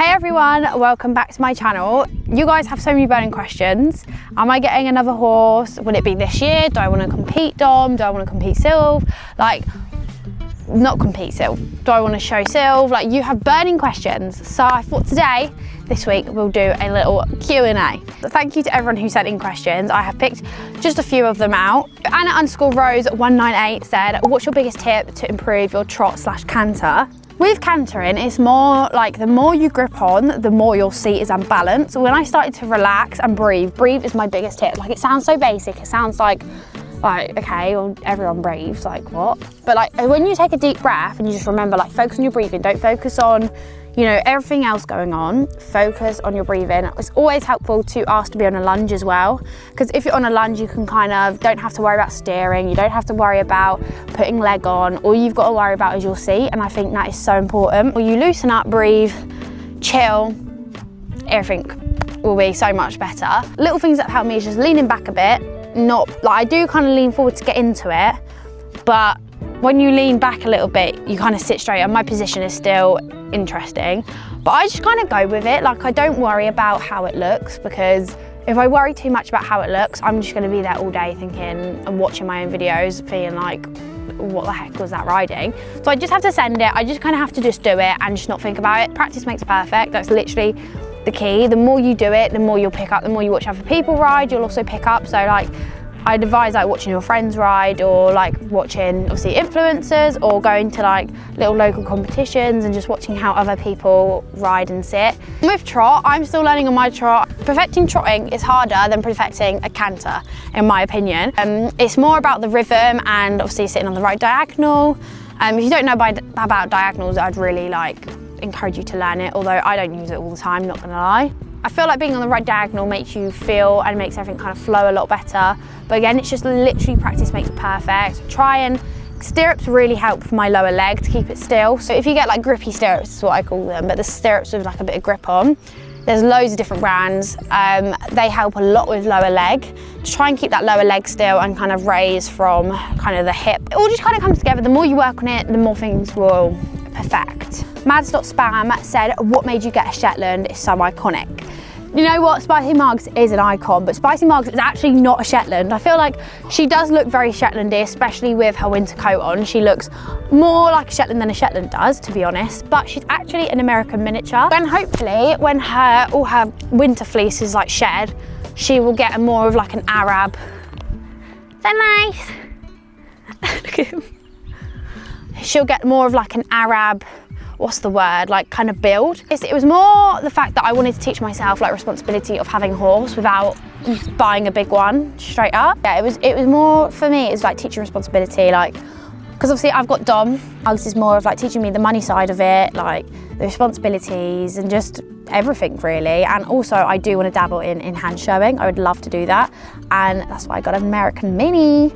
Hey everyone, welcome back to my channel. You guys have so many burning questions. Am I getting another horse? Will it be this year? Do I want to compete Dom? Do I want to compete Sylv? Like, not compete Sylv. Do I want to show Sylv? Like, you have burning questions. So I thought today, this week, we'll do a little Q&A. Thank you to everyone who sent in questions. I have picked just a few of them out. Anna_Rose198 said, what's your biggest tip to improve your trot/canter? With cantering, it's more like the more you grip on, the more your seat is unbalanced. So when I started to relax and breathe is my biggest tip. Like, it sounds so basic. It sounds like, okay, well, everyone breathes, like what? But like, when you take a deep breath and you just remember, like, focus on your breathing, don't focus on, you know, everything else going on, focus on your breathing. It's always helpful to ask to be on a lunge as well, because if you're on a lunge, you can don't have to worry about steering, you don't have to worry about putting leg on. All you've got to worry about is your seat, and I think that is so important. When you loosen up, breathe, chill, everything will be so much better. Little things that help me is just leaning back a bit, not, like, I do kind of lean forward to get into it, but when you lean back a little bit, you kind of sit straight, and my position is still interesting. But I just kind of go with it. Like, I don't worry about how it looks, because if I worry too much about how it looks, I'm just going to be there all day thinking and watching my own videos, feeling like, what the heck was that riding? So I just have to send it. I just kind of have to just do it and just not think about it. Practice makes perfect. That's literally the key. The more you do it, the more you'll pick up. The more you watch other people ride, you'll also pick up. So like, I'd advise like watching your friends ride, or like watching obviously influencers, or going to like little local competitions and just watching how other people ride and sit. With trot, I'm still learning on my trot. Perfecting trotting is harder than perfecting a canter, in my opinion. It's more about the rhythm and obviously sitting on the right diagonal. If you don't know about diagonals, I'd really like encourage you to learn it, although I don't use it all the time, not gonna lie. I feel like being on the right diagonal makes you feel and makes everything kind of flow a lot better. But again, it's just literally practice makes perfect. Stirrups really help for my lower leg to keep it still. So if you get like grippy stirrups, is what I call them, but the stirrups with like a bit of grip on, there's loads of different brands. They help a lot with lower leg. Just try and keep that lower leg still and kind of raise from kind of the hip. It all just kind of comes together. The more you work on it, the more things will perfect. Mads.spam said, what made you get a Shetland? It's so iconic. You know what, Spicy Mugs is an icon, but Spicy Mugs is actually not a Shetland. I feel like she does look very Shetlandy, especially with her winter coat on. She looks more like a Shetland than a Shetland does, to be honest, but she's actually an American miniature. And hopefully, when all her winter fleece is like shed, she will get more of like an Arab. So nice. Look at him. She'll get more of like an Arab, what's the word, like kind of build. It was more the fact that I wanted to teach myself like responsibility of having a horse without buying a big one straight up. Yeah, it was more for me, it's like teaching responsibility, like, because obviously I've got Dom. This is more of like teaching me the money side of it, like the responsibilities and just everything really. And also I do want to dabble in hand showing. I would love to do that. And that's why I got an American Mini.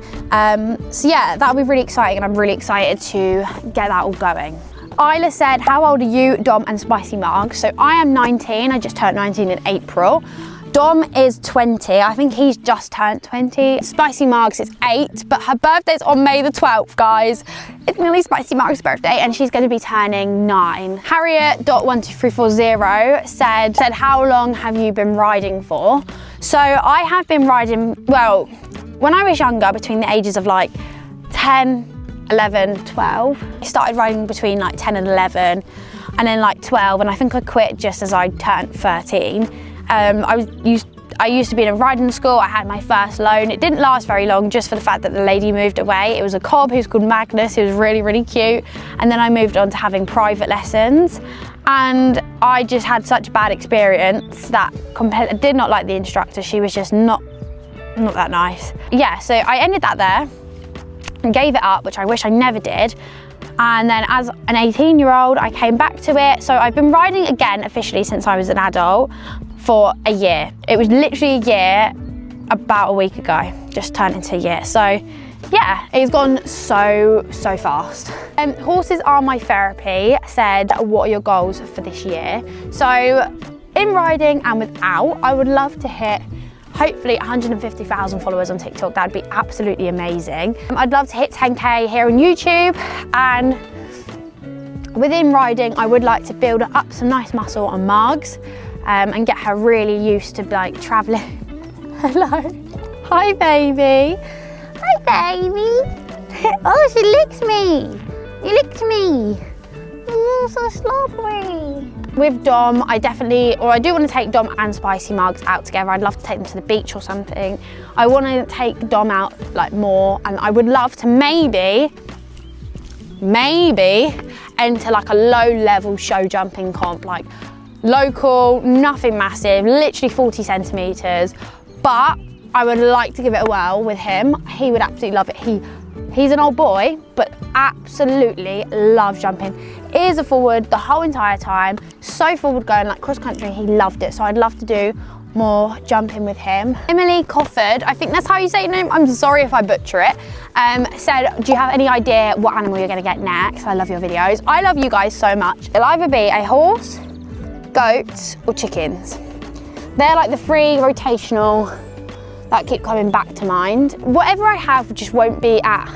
So yeah, that'll be really exciting, and I'm really excited to get that all going. Isla said, how old are you, Dom and Spicy Marg? So I am 19, I just turned 19 in April. Dom is 20, I think he's just turned 20. Spicy Margs is 8, but her birthday's on May the 12th, guys. It's nearly Spicy Marg's birthday, and she's gonna be turning 9. Harriet.12340 said, how long have you been riding for? So I have been riding, well, when I was younger, between the ages of like 10, 11, 12. I started riding between like 10 and 11, and then like 12, and I think I quit just as I turned 13. I used to be in a riding school. I had my first loan. It didn't last very long, just for the fact that the lady moved away. It was a cob who's called Magnus. He was really, really cute. And then I moved on to having private lessons. And I just had such bad experience that I did not like the instructor. She was just not that nice. Yeah, so I ended that there and gave it up, which I wish I never did. And then as an 18-year-old, I came back to it. So I've been riding again officially since I was an adult for a year. It was literally a year about a week ago, just turned into a year. So yeah, it's gone so fast. Horses are my therapy said, what are your goals for this year? So in riding and without, I would love to hit hopefully 150,000 followers on TikTok. That'd be absolutely amazing. I'd love to hit 10K here on YouTube, and within riding, I would like to build up some nice muscle on Margs and get her really used to like traveling. Hello. Hi, baby. Hi, baby. Oh, she licks me. You licked me. You're so slippery. With Dom, I do want to take Dom and Spicy Margs out together. I'd love to take them to the beach or something. I want to take Dom out like more, and I would love to maybe enter like a low-level show jumping comp, like local, nothing massive, literally 40 centimeters. But I would like to give it a whirl with him. He would absolutely love it. He's an old boy, but absolutely loves jumping. Ears are forward the whole entire time. So forward going, like cross country, he loved it. So I'd love to do more jumping with him. Emily Cofford, I think that's how you say your name. I'm sorry if I butcher it. Said, do you have any idea what animal you're gonna get next? I love your videos. I love you guys so much. It'll either be a horse, goats, or chickens. They're like the three rotational that keep coming back to mind. Whatever I have just won't be at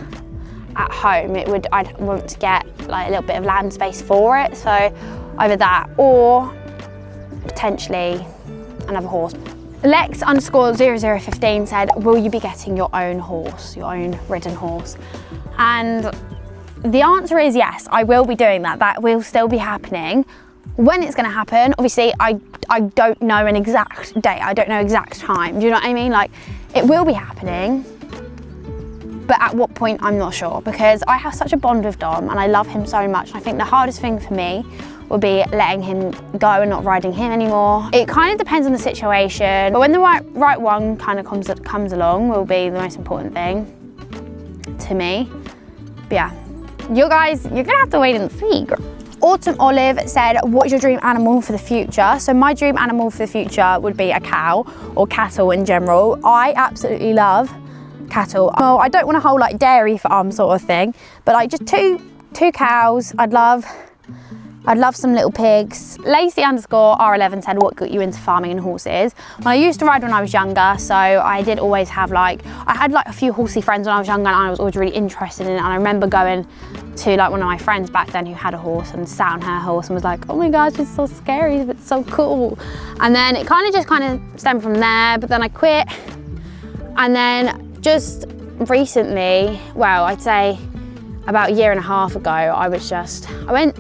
home. I'd want to get like a little bit of land space for it. So either that or potentially another horse. Lex_0015 said, will you be getting your own horse, your own ridden horse? And the answer is yes, I will be doing that. That will still be happening. When it's going to happen, obviously, I don't know an exact date. I don't know exact time. Do you know what I mean? Like, it will be happening, but at what point, I'm not sure, because I have such a bond with Dom and I love him so much. I think the hardest thing for me will be letting him go and not riding him anymore. It kind of depends on the situation, but when the right one kind of comes along will be the most important thing to me. But yeah, you guys, you're gonna have to wait and see. Autumn Olive said, what's your dream animal for the future? So my dream animal for the future would be a cow or cattle in general. I absolutely love cattle. Well, I don't want a whole like dairy farm sort of thing, but like just two cows. I'd love some little pigs. Lacey_R11 said, what got you into farming and horses? Well, I used to ride when I was younger, so I did always have I had like a few horsey friends when I was younger, and I was always really interested in it. And I remember going to like one of my friends back then who had a horse and sat on her horse and was like, oh my gosh, it's so scary, but it's so cool. And then it kind of stemmed from there, but then I quit. And then just recently, well, I'd say about a year and a half ago, I went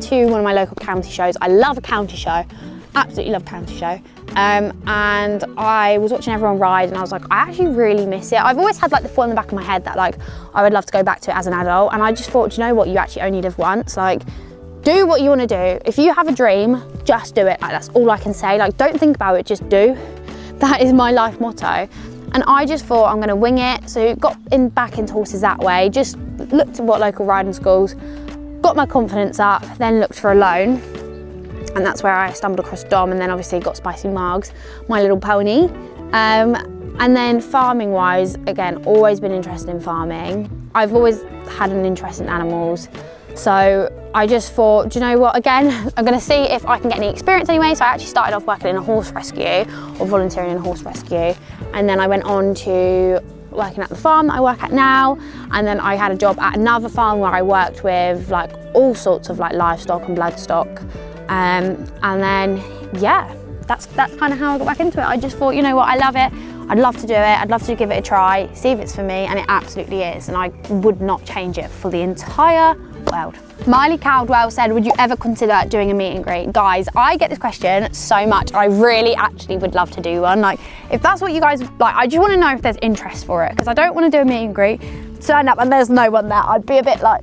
to one of my local county shows. I love a county show, absolutely love a county show. And I was watching everyone ride and I was like, I actually really miss it. I've always had like the thought in the back of my head that like, I would love to go back to it as an adult. And I just thought, you know what, you actually only live once. Like, do what you want to do. If you have a dream, just do it. Like, that's all I can say. Like, don't think about it, just do. That is my life motto. And I just thought I'm going to wing it. So got back into horses that way. Just looked at what local riding schools, got my confidence up, then looked for a loan. And that's where I stumbled across Dom, and then obviously got Spicy Margs, my little pony. And then farming wise, again, always been interested in farming. I've always had an interest in animals. So I just thought, do you know what, again, I'm gonna see if I can get any experience anyway. So I actually started off working in a horse rescue, or volunteering in a horse rescue. And then I went on to working at the farm that I work at now. And then I had a job at another farm where I worked with like all sorts of like livestock and bloodstock. And then, yeah, that's kind of how I got back into it. I just thought, you know what, I love it. I'd love to do it. I'd love to give it a try, see if it's for me, and it absolutely is. And I would not change it for the entire world. Miley Caldwell said, would you ever consider doing a meet and greet? Guys, I get this question so much. I really actually would love to do one. Like, if that's what you guys like, I just want to know if there's interest for it, because I don't want to do a meet and greet, turn up and there's no one there. I'd be a bit like,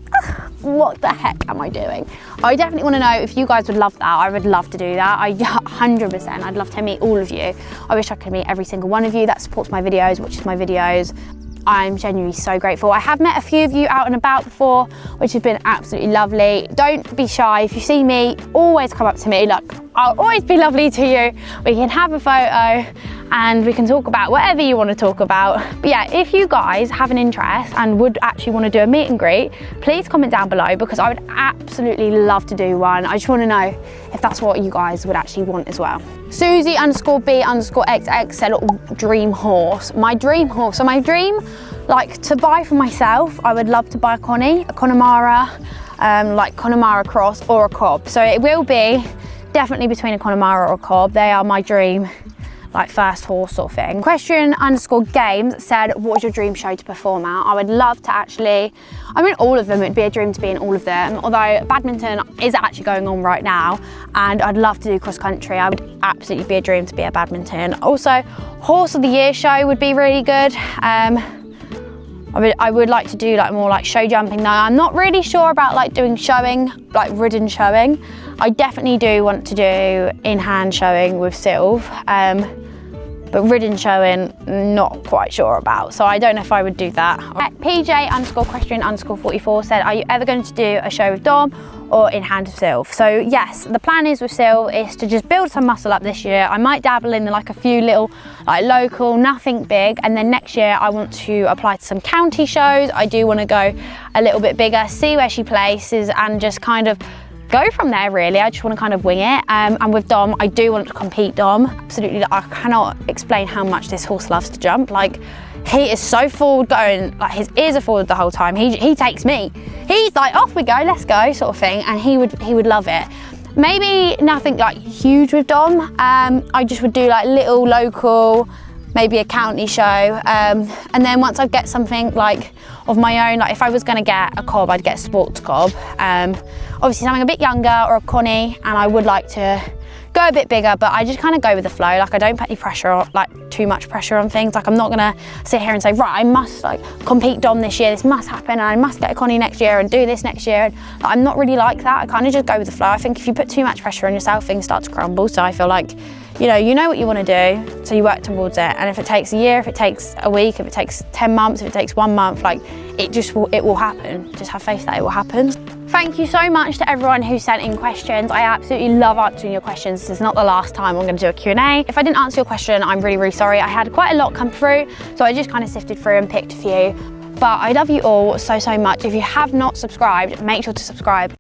what the heck am I doing? I definitely want to know if you guys would love that. I would love to do that. 100%, I'd love to meet all of you. I wish I could meet every single one of you that supports my videos, watches my videos. I'm genuinely so grateful. I have met a few of you out and about before, which has been absolutely lovely. Don't be shy. If you see me, always come up to me. Look, I'll always be lovely to you. We can have a photo and we can talk about whatever you want to talk about. But yeah, if you guys have an interest and would actually want to do a meet and greet, please comment down below, because I would absolutely love to do one. I just want to know if that's what you guys would actually want as well. Susie_B_XX said, dream horse. My dream horse. So my dream Like to buy for myself, I would love to buy a Connemara, like Connemara Cross or a Cob. So it will be definitely between a Connemara or a Cob. They are my dream, like first horse sort of thing. Question_games said, what is your dream show to perform at? I would love to actually, I mean all of them, it'd be a dream to be in all of them. Although badminton is actually going on right now and I'd love to do cross country. I would absolutely be a dream to be at badminton. Also, horse of the year show would be really good. I would like to do like more like show jumping though. I'm not really sure about like doing showing, like ridden showing. I definitely do want to do in-hand showing with Sylv, but ridden showing, not quite sure about. So I don't know if I would do that. PJ_question_44 said, are you ever going to do a show with Dom or in hand with Sylv? So yes, the plan is with Sylv is to just build some muscle up this year. I might dabble in like a few little like local, nothing big, and then next year I want to apply to some county shows. I do want to go a little bit bigger, see where she places and just kind of go from there really. I just want to kind of wing it. And with Dom, I do want to compete Dom. Absolutely, I cannot explain how much this horse loves to jump. Like, he is so forward going, like his ears are forward the whole time. He takes me. He's like, off we go, let's go sort of thing. And he would love it. Maybe nothing like huge with Dom. I just would do like little local, maybe a county show. And then once I get something like of my own, like if I was gonna get a Cob, I'd get a sports Cob. Obviously something a bit younger or a Connie, and I would like to go a bit bigger, but I just kind of go with the flow. Like I don't put any pressure on, like too much pressure on things. Like I'm not gonna sit here and say, right, I must like compete Dom this year, this must happen, and I must get a Connie next year and do this next year. And like, I'm not really like that. I kind of just go with the flow. I think if you put too much pressure on yourself, things start to crumble. So I feel like, you know what you want to do, so you work towards it. And if it takes a year, if it takes a week, if it takes 10 months, if it takes 1 month, like it will happen. Just have faith that it will happen. Thank you so much to everyone who sent in questions. I absolutely love answering your questions. This is not the last time I'm going to do a Q&A. If I didn't answer your question, I'm really, really sorry. I had quite a lot come through, so I just kind of sifted through and picked a few. But I love you all so, so much. If you have not subscribed, make sure to subscribe.